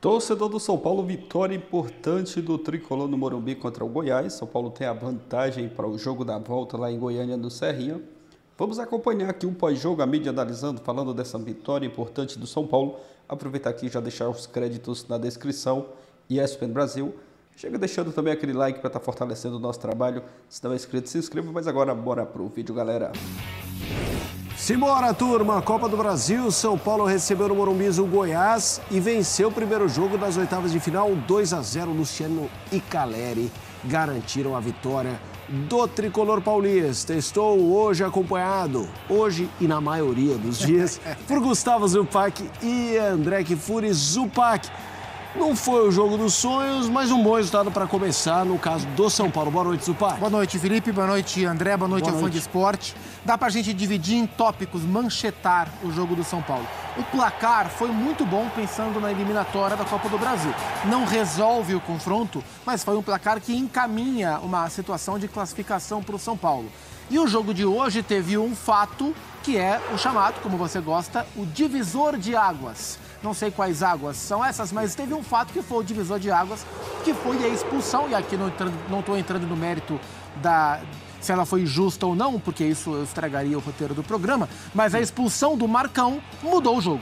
Torcedor do São Paulo, vitória importante do Tricolor no Morumbi contra o Goiás. São Paulo tem a vantagem para o jogo da volta lá em Goiânia, no Serrinha. Vamos acompanhar aqui um pós-jogo, a mídia analisando, falando dessa vitória importante do São Paulo. Aproveitar aqui e já deixar os créditos na descrição, ESPN Brasil. Chega deixando também aquele like para estar fortalecendo o nosso trabalho. Se não é inscrito, se inscreva. Mas agora bora pro vídeo, galera. Simbora, turma! Copa do Brasil, São Paulo recebeu no Morumbi o Goiás e venceu o primeiro jogo das oitavas de final, 2-0. Luciano e Caleri garantiram a vitória do Tricolor paulista. Estou hoje acompanhado, hoje e na maioria dos dias, por Gustavo Zupac e André Kfouri. Zupac, não foi o jogo dos sonhos, mas um bom resultado para começar no caso do São Paulo. Boa noite, Zupac. Boa noite, Felipe. Boa noite, André. Boa noite ao fã de esporte. Dá pra gente dividir em tópicos, manchetar o jogo do São Paulo. O placar foi muito bom pensando na eliminatória da Copa do Brasil. Não resolve o confronto, mas foi um placar que encaminha uma situação de classificação para o São Paulo. E o jogo de hoje teve um fato que é o chamado, como você gosta, o divisor de águas. Não sei quais águas são essas, mas teve um fato que foi o divisor de águas, que foi a expulsão, e aqui não estou entrando no mérito se ela foi justa ou não, porque isso estragaria o roteiro do programa, mas a expulsão do Marcão mudou o jogo.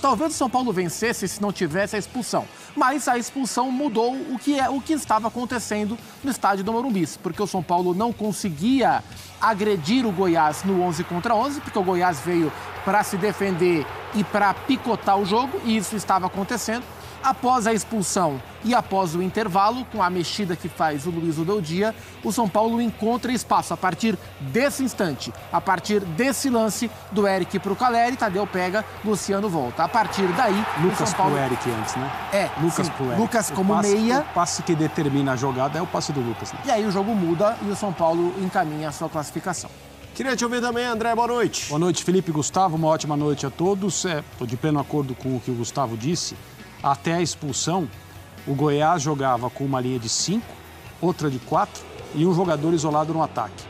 Talvez o São Paulo vencesse se não tivesse a expulsão, mas a expulsão mudou o que estava acontecendo no estádio do Morumbi, porque o São Paulo não conseguia agredir o Goiás no 11 contra 11, porque o Goiás veio para se defender e para picotar o jogo, e isso estava acontecendo. Após a expulsão e após o intervalo, com a mexida que faz o Luiz Udodia, o São Paulo encontra espaço a partir desse instante, a partir desse lance do Eric para o Caleri, Tadeu pega, Luciano volta. A partir daí, Lucas o São Paulo... pro Eric antes, né? Lucas pro Eric. Lucas como meia. O passe que determina a jogada é o passe do Lucas, né? E aí o jogo muda e o São Paulo encaminha a sua classificação. Queria te ouvir também, André. Boa noite. Boa noite, Felipe e Gustavo. Uma ótima noite a todos. Estou de pleno acordo com o que o Gustavo disse. Até a expulsão, o Goiás jogava com uma linha de 5, outra de 4 e um jogador isolado no ataque.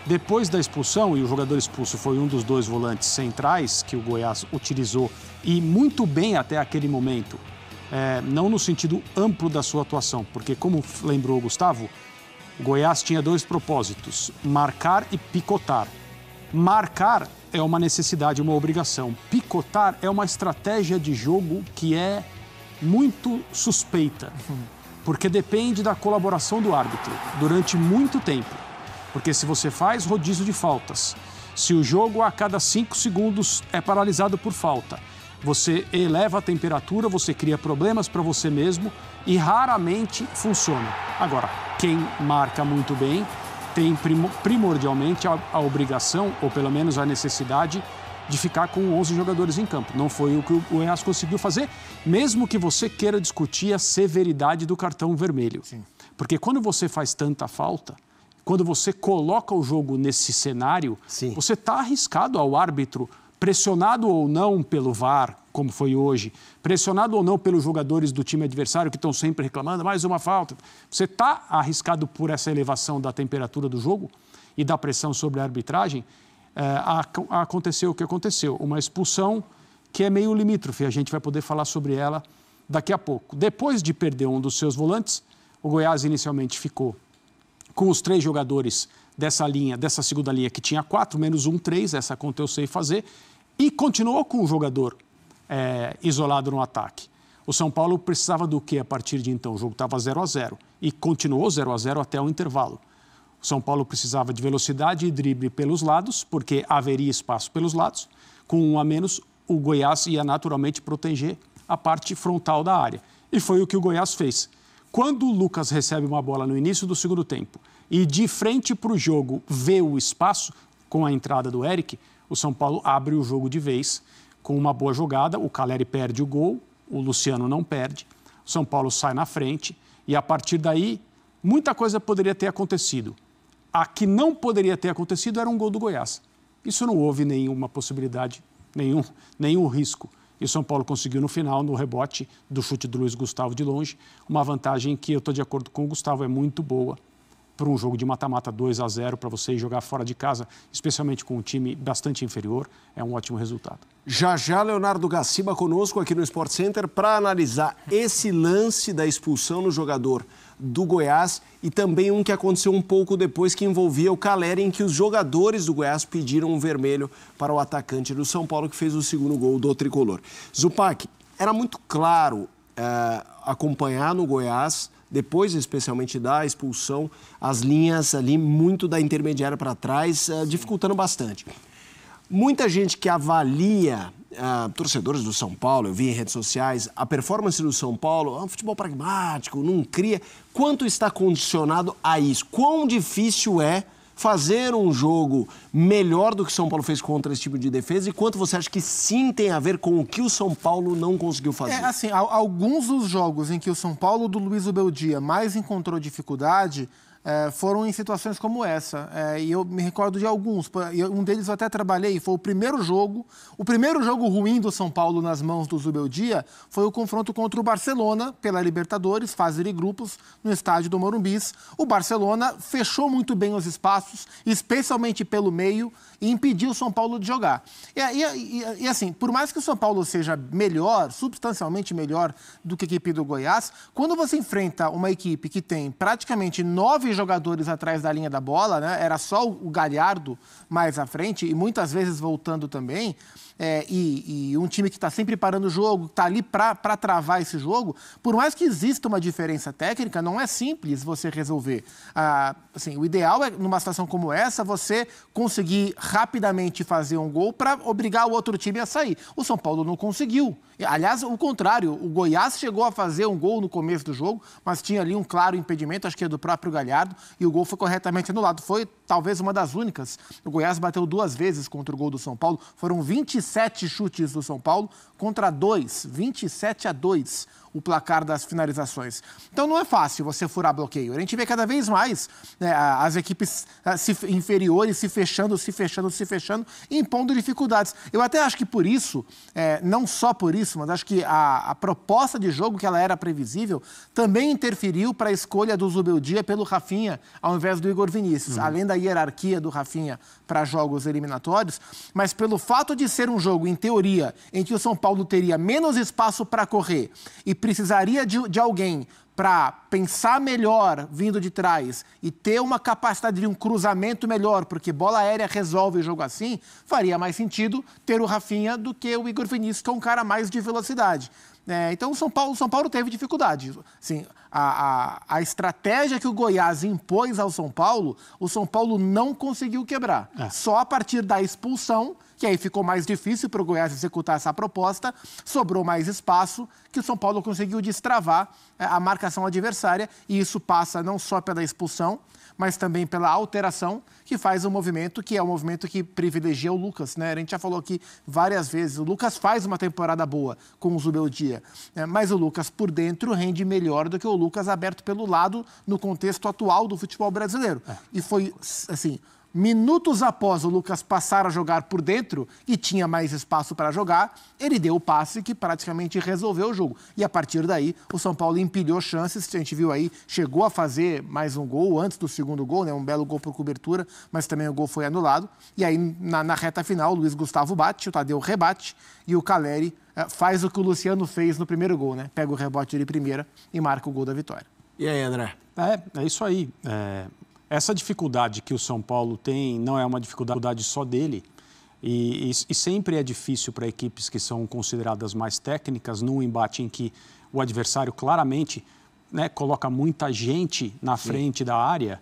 Depois da expulsão, e o jogador expulso foi um dos dois volantes centrais que o Goiás utilizou, e muito bem até aquele momento, não no sentido amplo da sua atuação, porque, como lembrou o Gustavo, o Goiás tinha dois propósitos, marcar e picotar. Marcar é uma necessidade, uma obrigação. Picotar é uma estratégia de jogo que é muito suspeita, porque depende da colaboração do árbitro durante muito tempo. Porque se você faz rodízio de faltas, se o jogo a cada 5 segundos é paralisado por falta, você eleva a temperatura, você cria problemas para você mesmo e raramente funciona. Agora, quem marca muito bem tem primordialmente a obrigação, ou pelo menos a necessidade, de ficar com 11 jogadores em campo. Não foi o que o Goiás conseguiu fazer, mesmo que você queira discutir a severidade do cartão vermelho. Sim. Porque quando você faz tanta falta, quando você coloca o jogo nesse cenário, sim, você está arriscado ao árbitro, pressionado ou não pelo VAR, como foi hoje, pressionado ou não pelos jogadores do time adversário que estão sempre reclamando, mais uma falta. Você está arriscado por essa elevação da temperatura do jogo e da pressão sobre a arbitragem. Aconteceu o que aconteceu, uma expulsão que é meio limítrofe, a gente vai poder falar sobre ela daqui a pouco. Depois de perder um dos seus volantes, o Goiás inicialmente ficou com os 3 jogadores dessa linha, dessa segunda linha, que tinha 4, menos 1, 3, essa conta eu sei fazer, e continuou com o jogador isolado no ataque. O São Paulo precisava do quê a partir de então? O jogo estava 0-0 e continuou 0-0 até o intervalo. O São Paulo precisava de velocidade e drible pelos lados, porque haveria espaço pelos lados. Com 1 a menos, o Goiás ia naturalmente proteger a parte frontal da área. E foi o que o Goiás fez. Quando o Lucas recebe uma bola no início do segundo tempo e de frente para o jogo vê o espaço, com a entrada do Eric, o São Paulo abre o jogo de vez com uma boa jogada. O Caleri perde o gol, o Luciano não perde. O São Paulo sai na frente e, a partir daí, muita coisa poderia ter acontecido. A que não poderia ter acontecido era um gol do Goiás. Isso não houve nenhuma possibilidade, nenhum risco. E o São Paulo conseguiu no final, no rebote do chute do Luiz Gustavo de longe, uma vantagem que eu estou de acordo com o Gustavo, é muito boa para um jogo de mata-mata 2-0 para você ir jogar fora de casa, especialmente com um time bastante inferior, é um ótimo resultado. Já Leonardo Gaciba conosco aqui no Sport Center para analisar esse lance da expulsão no jogador do Goiás e também um que aconteceu um pouco depois que envolvia o Caleri, em que os jogadores do Goiás pediram um vermelho para o atacante do São Paulo que fez o segundo gol do tricolor. Zupac, era muito claro acompanhar no Goiás, depois especialmente da expulsão, as linhas ali muito da intermediária para trás, dificultando bastante. Muita gente que avalia, torcedores do São Paulo, eu vi em redes sociais, a performance do São Paulo, é um futebol pragmático, não cria. Quanto está condicionado a isso? Quão difícil é fazer um jogo melhor do que o São Paulo fez contra esse tipo de defesa e quanto você acha que sim tem a ver com o que o São Paulo não conseguiu fazer? Assim, alguns dos jogos em que o São Paulo do Luiz Ubeldia mais encontrou dificuldade foram em situações como essa. E eu me recordo de alguns. Um deles eu até trabalhei, foi o primeiro jogo ruim do São Paulo nas mãos do Zubeldia foi o confronto contra o Barcelona, pela Libertadores, fase de grupos, no estádio do Morumbi. O Barcelona fechou muito bem os espaços, especialmente pelo meio, e impediu o São Paulo de jogar. E assim, por mais que o São Paulo seja melhor, substancialmente melhor do que a equipe do Goiás, quando você enfrenta uma equipe que tem praticamente 9 jogadores atrás da linha da bola, né? Era só o Galhardo mais à frente e muitas vezes voltando também, e um time que está sempre parando o jogo, está ali para travar esse jogo, por mais que exista uma diferença técnica, não é simples você resolver. Assim, o ideal é, numa situação como essa, você conseguir rapidamente fazer um gol para obrigar o outro time a sair. O São Paulo não conseguiu. Aliás, o contrário, o Goiás chegou a fazer um gol no começo do jogo, mas tinha ali um claro impedimento, acho que é do próprio Galhardo, e o gol foi corretamente anulado. Foi talvez uma das únicas. O Goiás bateu 2 vezes contra o gol do São Paulo. Foram 27 chutes do São Paulo contra 2, 27-2. O placar das finalizações. Então não é fácil você furar bloqueio. A gente vê cada vez mais, né, as equipes inferiores se fechando, impondo dificuldades. Eu até acho que por isso, não só por isso, mas acho que a proposta de jogo, que ela era previsível, também interferiu para a escolha do Zubeldia pelo Rafinha, ao invés do Igor Vinícius. Além da hierarquia do Rafinha para jogos eliminatórios, mas pelo fato de ser um jogo, em teoria, em que o São Paulo teria menos espaço para correr e precisaria de alguém para pensar melhor vindo de trás e ter uma capacidade de um cruzamento melhor, porque bola aérea resolve o jogo assim, faria mais sentido ter o Rafinha do que o Igor Vinícius, que é um cara mais de velocidade. Então o São Paulo teve dificuldade. Assim, a estratégia que o Goiás impôs ao São Paulo, o São Paulo não conseguiu quebrar. Só a partir da expulsão, que aí ficou mais difícil para o Goiás executar essa proposta, sobrou mais espaço, que o São Paulo conseguiu destravar a marcação adversária, e isso passa não só pela expulsão, mas também pela alteração, que faz um movimento que é um movimento que privilegia o Lucas, né? A gente já falou aqui várias vezes, o Lucas faz uma temporada boa com o Zubeldia, mas o Lucas por dentro rende melhor do que o Lucas aberto pelo lado no contexto atual do futebol brasileiro. E foi, assim, minutos após o Lucas passar a jogar por dentro e tinha mais espaço para jogar, ele deu o passe que praticamente resolveu o jogo. E a partir daí, o São Paulo empilhou chances, a gente viu aí, chegou a fazer mais um gol antes do segundo gol, né? Um belo gol por cobertura, mas também o gol foi anulado. E aí, na reta final, o Luiz Gustavo bate, o Tadeu rebate e o Caleri faz o que o Luciano fez no primeiro gol, né? Pega o rebote de primeira e marca o gol da vitória. E aí, André? É isso aí. Essa dificuldade que o São Paulo tem não é uma dificuldade só dele e sempre é difícil para equipes que são consideradas mais técnicas num embate em que o adversário claramente, né, coloca muita gente na frente da área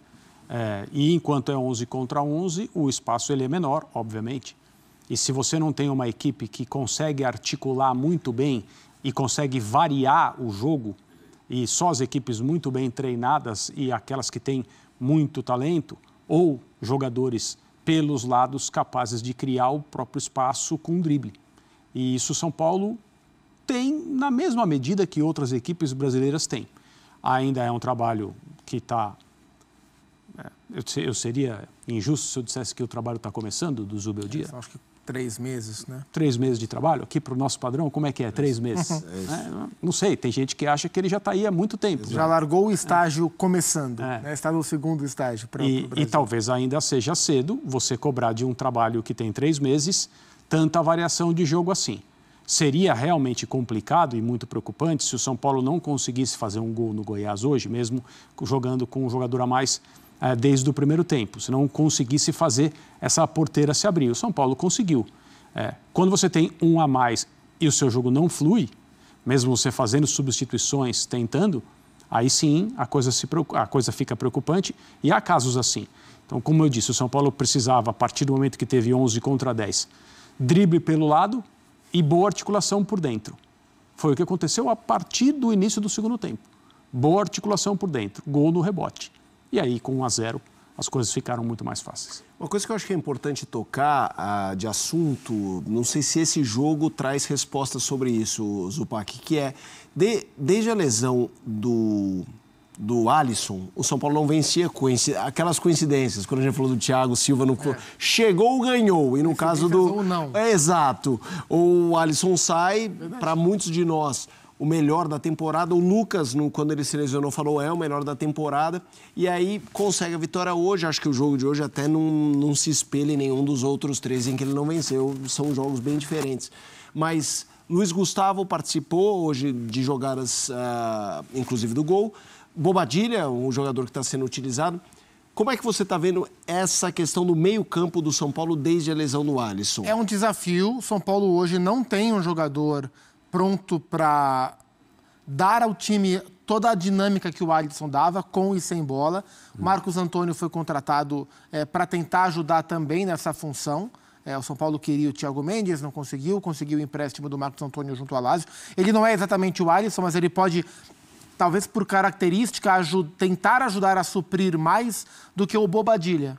e enquanto é 11 contra 11, o espaço ele é menor, obviamente. E se você não tem uma equipe que consegue articular muito bem e consegue variar o jogo, e só as equipes muito bem treinadas e aquelas que têm muito talento, ou jogadores pelos lados capazes de criar o próprio espaço com drible. E isso São Paulo tem na mesma medida que outras equipes brasileiras têm. Ainda é um trabalho que está... Eu seria injusto se eu dissesse que o trabalho está começando do Zubeldia. Acho que 3 meses, né? 3 meses de trabalho? Aqui para o nosso padrão, como é que é? 3 meses? Não sei, tem gente que acha que ele já está aí há muito tempo. Já largou o estágio começando, né? Está no segundo estágio para o Brasil. E talvez ainda seja cedo você cobrar de um trabalho que tem 3 meses tanta variação de jogo assim. Seria realmente complicado e muito preocupante se o São Paulo não conseguisse fazer um gol no Goiás hoje, mesmo jogando com um jogador a mais desde o primeiro tempo, se não conseguisse fazer essa porteira se abrir. O São Paulo conseguiu. Quando você tem um a mais e o seu jogo não flui, mesmo você fazendo substituições, tentando, aí sim a coisa fica preocupante e há casos assim. Então, como eu disse, o São Paulo precisava, a partir do momento que teve 11 contra 10, drible pelo lado e boa articulação por dentro. Foi o que aconteceu a partir do início do segundo tempo. Boa articulação por dentro, gol no rebote. E aí, com 1-0, as coisas ficaram muito mais fáceis. Uma coisa que eu acho que é importante tocar de assunto, não sei se esse jogo traz resposta sobre isso, Zupac, que é, desde a lesão do Alisson, o São Paulo não vencia aquelas coincidências, quando a gente falou do Thiago Silva, chegou, ganhou, e no caso do... Não. Exato. O Alisson sai, para muitos de nós, o melhor da temporada. O Lucas, quando ele se lesionou, falou o melhor da temporada. E aí consegue a vitória hoje. Acho que o jogo de hoje até não se espelha em nenhum dos outros 3 em que ele não venceu. São jogos bem diferentes. Mas Luiz Gustavo participou hoje de jogadas, inclusive do gol. Bobadilla, um jogador que está sendo utilizado. Como é que você está vendo essa questão do meio-campo do São Paulo desde a lesão do Alisson? É um desafio. O São Paulo hoje não tem um jogador pronto para dar ao time toda a dinâmica que o Alisson dava, com e sem bola. O Marcos Antônio foi contratado para tentar ajudar também nessa função. O São Paulo queria o Thiago Mendes, não conseguiu o empréstimo do Marcos Antônio junto ao Lazio. Ele não é exatamente o Alisson, mas ele pode, talvez por característica, tentar ajudar a suprir mais do que o Bobadilla.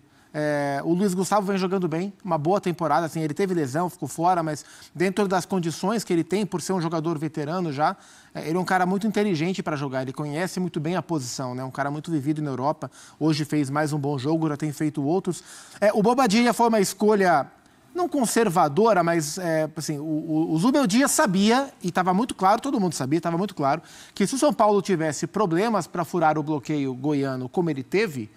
O Luiz Gustavo vem jogando bem, uma boa temporada, assim, ele teve lesão, ficou fora, mas dentro das condições que ele tem, por ser um jogador veterano já, ele é um cara muito inteligente para jogar, ele conhece muito bem a posição, né? Um cara muito vivido na Europa, hoje fez mais um bom jogo, já tem feito outros. O Bobadilla foi uma escolha não conservadora, mas assim, o Zubeldia sabia, e estava muito claro, todo mundo sabia, estava muito claro, que se o São Paulo tivesse problemas para furar o bloqueio goiano como ele teve,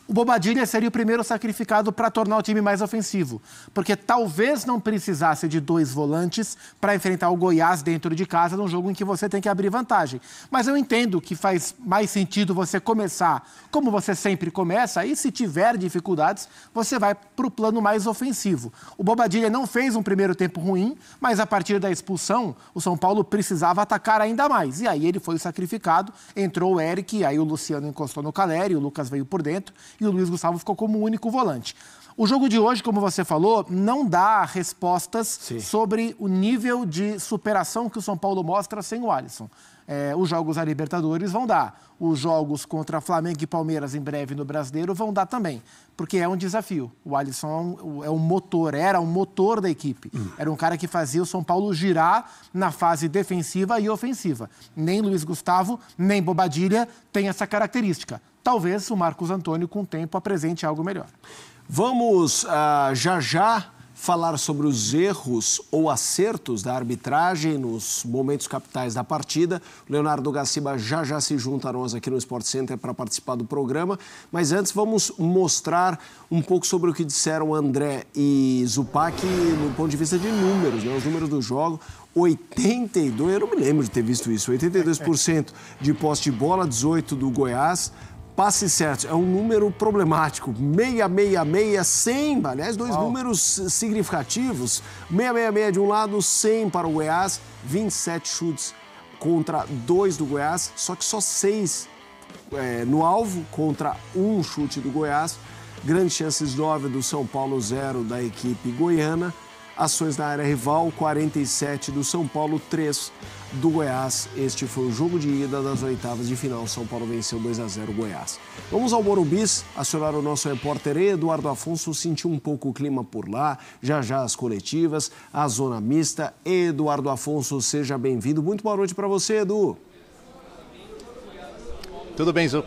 o Bobadilla seria o primeiro sacrificado para tornar o time mais ofensivo. Porque talvez não precisasse de 2 volantes para enfrentar o Goiás dentro de casa, num jogo em que você tem que abrir vantagem. Mas eu entendo que faz mais sentido você começar como você sempre começa, e se tiver dificuldades, você vai para o plano mais ofensivo. O Bobadilla não fez um primeiro tempo ruim, mas a partir da expulsão, o São Paulo precisava atacar ainda mais. E aí ele foi sacrificado, entrou o Eric, aí o Luciano encostou no Caleri, o Lucas veio por dentro, e o Luiz Gustavo ficou como único volante. O jogo de hoje, como você falou, não dá respostas sobre o nível de superação que o São Paulo mostra sem o Alisson. Os jogos da Libertadores vão dar. Os jogos contra Flamengo e Palmeiras em breve no Brasileiro vão dar também. Porque é um desafio. O Alisson é um motor, era um motor da equipe. Era um cara que fazia o São Paulo girar na fase defensiva e ofensiva. Nem Luiz Gustavo, nem Bobadilla tem essa característica. Talvez o Marcos Antônio, com o tempo, apresente algo melhor. Vamos já falar sobre os erros ou acertos da arbitragem nos momentos capitais da partida. O Leonardo Gaciba já se junta a nós aqui no Sport Center para participar do programa. Mas antes vamos mostrar um pouco sobre o que disseram André e Zupac no ponto de vista de números, né? Os números do jogo. 82, eu não me lembro de ter visto isso, 82% de posse de bola, 18% do Goiás. Passes certos, é um número problemático, 666, 100, aliás, 2 números significativos, 666 de um lado, 100 para o Goiás, 27 chutes contra 2 do Goiás, só que só 6 no alvo contra 1 chute do Goiás, grandes chances 9 do São Paulo, 0 da equipe goiana, ações na área rival, 47 do São Paulo, 3 do Goiás. Este foi o jogo de ida das oitavas de final. São Paulo venceu 2-0 o Goiás. Vamos ao Morumbi, acionar o nosso repórter Eduardo Afonso, sentiu um pouco o clima por lá, já as coletivas, a zona mista. Eduardo Afonso, seja bem-vindo. Muito boa noite para você, Edu. Tudo bem, Zu?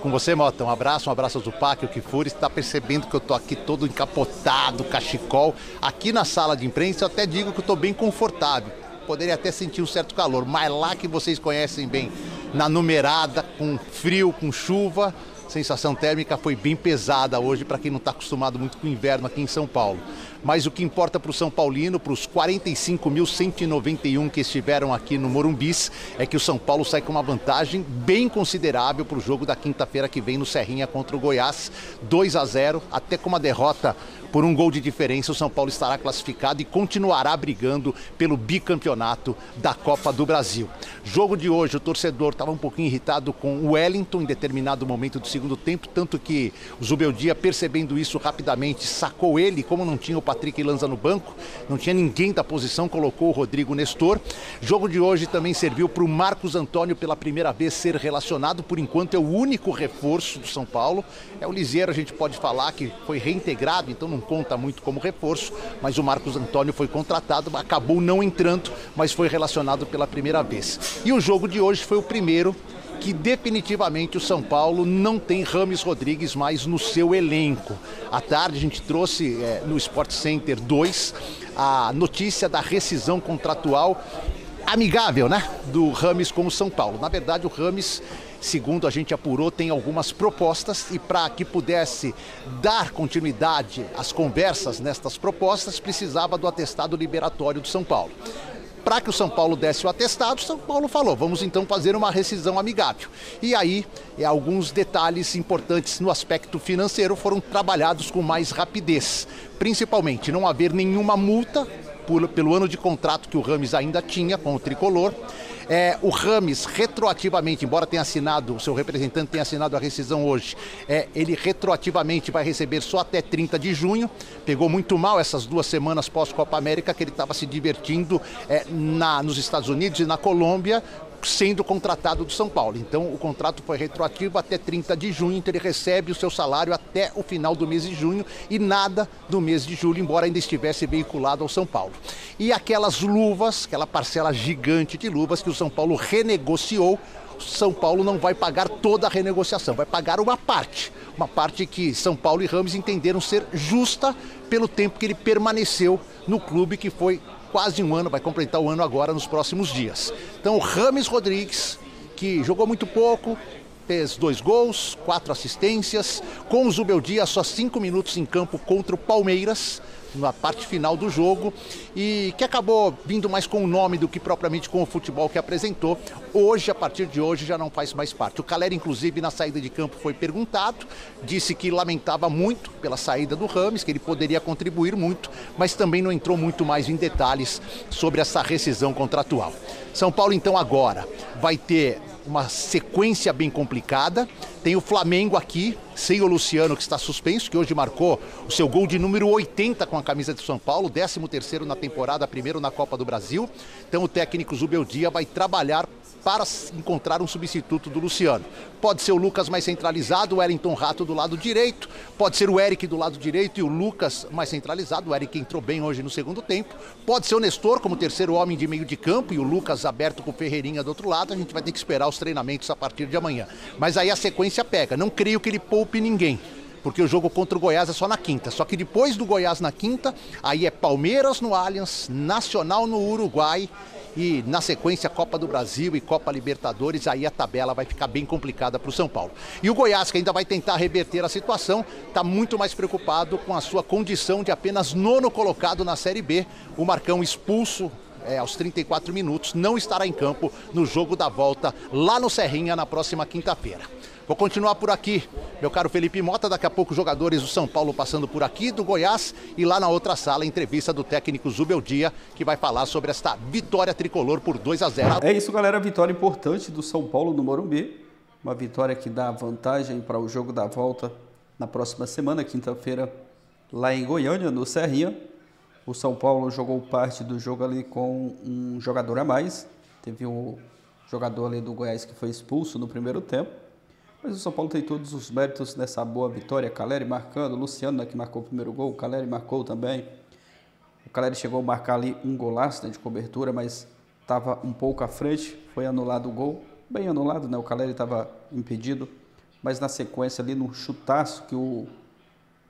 com você, Mota. Um abraço ao Zupac, o Kifuri. Você está percebendo que eu estou aqui todo encapotado, cachecol. Aqui na sala de imprensa eu até digo que eu estou bem confortável. Poderia até sentir um certo calor, mas lá que vocês conhecem bem, na numerada, com frio, com chuva, a sensação térmica foi bem pesada hoje para quem não está acostumado muito com o inverno aqui em São Paulo. Mas o que importa para o São Paulino, para os 45.191 que estiveram aqui no Morumbis, é que o São Paulo sai com uma vantagem bem considerável para o jogo da quinta-feira que vem no Serrinha contra o Goiás, 2-0, até com uma derrota por um gol de diferença, o São Paulo estará classificado e continuará brigando pelo bicampeonato da Copa do Brasil. Jogo de hoje, o torcedor estava um pouquinho irritado com o Wellington em determinado momento do segundo tempo, tanto que o Zubeldia, percebendo isso rapidamente, sacou ele, como não tinha o Patrick Lanza no banco, não tinha ninguém da posição, colocou o Rodrigo Nestor. Jogo de hoje também serviu para o Marcos Antônio pela primeira vez ser relacionado, por enquanto é o único reforço do São Paulo. É o Lisieiro, a gente pode falar que foi reintegrado, então não conta muito como reforço, mas o Marcos Antônio foi contratado, acabou não entrando, mas foi relacionado pela primeira vez. E o jogo de hoje foi o primeiro que definitivamente o São Paulo não tem Rames Rodrigues mais no seu elenco. À tarde a gente trouxe no Sport Center 2 a notícia da rescisão contratual amigável, né, do Rames com o São Paulo. Na verdade, o Rames, segundo a gente apurou, tem algumas propostas e para que pudesse dar continuidade às conversas nestas propostas, precisava do atestado liberatório do São Paulo. Para que o São Paulo desse o atestado, o São Paulo falou, vamos então fazer uma rescisão amigável. E aí, alguns detalhes importantes no aspecto financeiro foram trabalhados com mais rapidez. Principalmente, não haver nenhuma multa pelo ano de contrato que o Rames ainda tinha com o Tricolor. O Rames retroativamente, embora tenha assinado, o seu representante tenha assinado a rescisão hoje, ele retroativamente vai receber só até 30 de junho. Pegou muito mal essas 2 semanas pós-Copa América, que ele estava se divertindo nos Estados Unidos e na Colômbia, sendo contratado do São Paulo. Então o contrato foi retroativo até 30 de junho, então ele recebe o seu salário até o final do mês de junho e nada do mês de julho, embora ainda estivesse veiculado ao São Paulo. E aquelas luvas, aquela parcela gigante de luvas que o São Paulo renegociou, o São Paulo não vai pagar toda a renegociação, vai pagar uma parte que São Paulo e Rames entenderam ser justa pelo tempo que ele permaneceu no clube, que foi quase um ano, vai completar o ano agora nos próximos dias. Então o Rames Rodrigues, que jogou muito pouco, fez 2 gols, 4 assistências, com o Zubeldia só 5 minutos em campo contra o Palmeiras, na parte final do jogo, e que acabou vindo mais com o nome do que propriamente com o futebol que apresentou. Hoje, a partir de hoje, já não faz mais parte. O Caleri, inclusive, na saída de campo foi perguntado, disse que lamentava muito pela saída do Rames, que ele poderia contribuir muito, mas também não entrou muito mais em detalhes sobre essa rescisão contratual. São Paulo, então, agora vai ter uma sequência bem complicada. Tem o Flamengo aqui, sem o Luciano, que está suspenso, que hoje marcou o seu gol de número 80 com a camisa de São Paulo, 13º na temporada, primeiro na Copa do Brasil. Então o técnico Zubeldia vai trabalhar para encontrar um substituto do Luciano. Pode ser o Lucas mais centralizado, o Wellington Rato do lado direito, pode ser o Eric do lado direito e o Lucas mais centralizado, o Eric entrou bem hoje no segundo tempo, pode ser o Nestor como terceiro homem de meio de campo e o Lucas aberto com o Ferreirinha do outro lado. A gente vai ter que esperar os treinamentos a partir de amanhã. Mas aí a sequência pega, não creio que ele poupe ninguém, porque o jogo contra o Goiás é só na quinta. Só que depois do Goiás na quinta, aí é Palmeiras no Allianz, Nacional no Uruguai e na sequência Copa do Brasil e Copa Libertadores. Aí a tabela vai ficar bem complicada para o São Paulo. E o Goiás, que ainda vai tentar reverter a situação, está muito mais preocupado com a sua condição de apenas 9º colocado na Série B. O Marcão expulso aos 34 minutos, não estará em campo no jogo da volta lá no Serrinha na próxima quinta-feira. Vou continuar por aqui, meu caro Felipe Mota, daqui a pouco os jogadores do São Paulo passando por aqui, do Goiás, e lá na outra sala, entrevista do técnico Zubeldia, que vai falar sobre esta vitória tricolor por 2-0. É isso, galera, vitória importante do São Paulo no Morumbi, uma vitória que dá vantagem para o jogo da volta na próxima semana, quinta-feira, lá em Goiânia, no Serrinha. O São Paulo jogou parte do jogo ali com um jogador a mais, teve um jogador ali do Goiás que foi expulso no primeiro tempo. Mas o São Paulo tem todos os méritos nessa boa vitória. Caleri marcando, Luciano, né, que marcou o primeiro gol, o Caleri marcou também. O Caleri chegou a marcar ali um golaço, né, de cobertura, mas estava um pouco à frente, foi anulado o gol. Bem anulado, né, o Caleri estava impedido, mas na sequência ali no chutaço que o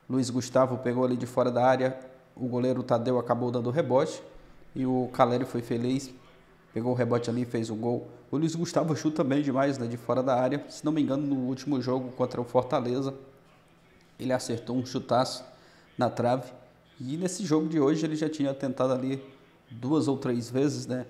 Luiz Gustavo pegou ali de fora da área, o goleiro Tadeu acabou dando rebote e o Caleri foi feliz, pegou o rebote ali e fez o gol. O Luiz Gustavo chuta bem demais, né, de fora da área. Se não me engano, no último jogo contra o Fortaleza, ele acertou um chutaço na trave. E nesse jogo de hoje ele já tinha tentado ali 2 ou 3 vezes, né?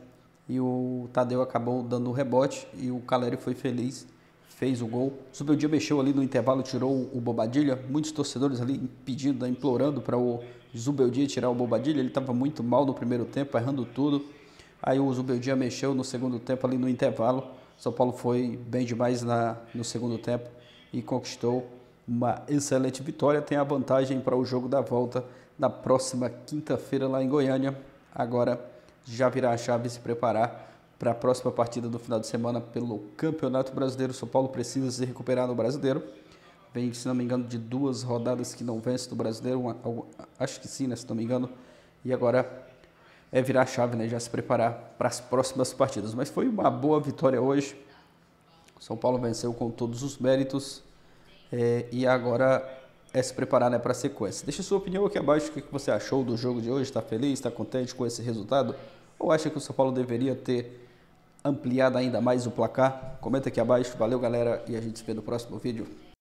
E o Tadeu acabou dando o rebote e o Caleri foi feliz, fez o gol. O Zubeldia mexeu ali no intervalo, tirou o Bobadilla. Muitos torcedores ali pedindo, implorando para o Zubeldia tirar o Bobadilla. Ele estava muito mal no primeiro tempo, errando tudo. Aí o Zubeldia mexeu no segundo tempo ali no intervalo. São Paulo foi bem demais no segundo tempo e conquistou uma excelente vitória. Tem a vantagem para o jogo da volta na próxima quinta-feira lá em Goiânia. Agora já virar a chave e se preparar para a próxima partida do final de semana pelo Campeonato Brasileiro. São Paulo precisa se recuperar no Brasileiro. Vem, se não me engano, de 2 rodadas que não vence do Brasileiro. Acho que sim, né, se não me engano. E agora é virar a chave, né, já se preparar para as próximas partidas. Mas foi uma boa vitória hoje. São Paulo venceu com todos os méritos. E agora é se preparar, né, para a sequência. Deixa a sua opinião aqui abaixo. O que você achou do jogo de hoje? Está feliz? Está contente com esse resultado? Ou acha que o São Paulo deveria ter ampliado ainda mais o placar? Comenta aqui abaixo. Valeu, galera, e a gente se vê no próximo vídeo.